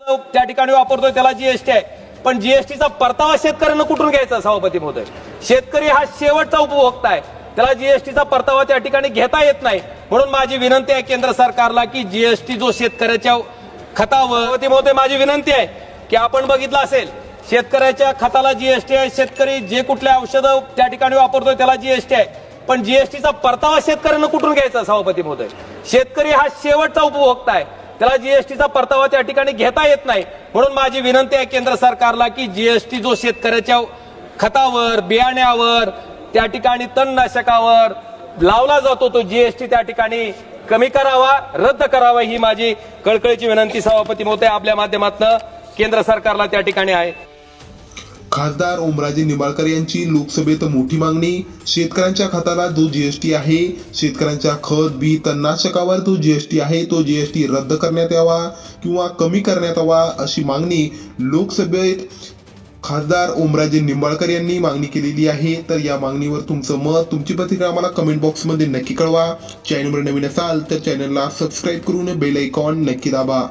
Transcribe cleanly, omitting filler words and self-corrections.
त्या ठिकाणी वापरतोय त्याला जीएसटी आहे, पण जीएसटीचा परतावा शेतकऱ्यांना कुठून घ्यायचा सभापती महोदय? शेतकरी हा शेवटचा उपभोक्ता आहे, त्याला जीएसटीचा परतावा त्या ठिकाणी घेता येत नाही. म्हणून माझी विनंती आहे केंद्र सरकारला की जीएसटी जो शेतकऱ्याच्या खतावर, सभापती महोदय माझी विनंती आहे की आपण बघितलं असेल शेतकऱ्याच्या खताला जीएसटी आहे, शेतकरी जे कुठले औषधं त्या ठिकाणी वापरतोय त्याला जीएसटी आहे, पण जीएसटीचा परतावा शेतकऱ्यांना कुठून घ्यायचा सभापती महोदय? शेतकरी हा शेवटचा उपभोक्ता आहे, त्याला जीएसटीचा परतावा त्या ठिकाणी घेता येत नाही. म्हणून माझी विनंती आहे केंद्र सरकारला की जीएसटी जो शेतकऱ्याच्या खतावर, बियाण्यावर, त्या ठिकाणी तणनाशकावर लावला जातो तो जीएसटी त्या ठिकाणी कमी करावा, रद्द करावा, ही माझी कळकळीची विनंती सभापती महोदय आपल्या माध्यमातून केंद्र सरकारला त्या ठिकाणी आहे. खासदार ओमराजे निंबाळकर यांची लोकसभेत मोठी मागणी. शेतकऱ्यांच्या खताला जो जीएसटी आहे, शेतकऱ्यांच्या खत बी तणनाशकावर जो जीएसटी आहे तो जीएसटी रद्द करण्यात यावा किंवा कमी करण्यात यावा अशी मागणी लोकसभेत खासदार ओमराजे निंबाळकर यांनी मागणी केलेली आहे. तर या मागणीवर तुमचं मत, तुमची प्रतिक्रिया आम्हाला कमेंट बॉक्समध्ये नक्की कळवा. चॅनलवर नवीन असाल तर चॅनलला सबस्क्राईब करून बेल आयकॉन नक्की दाबा.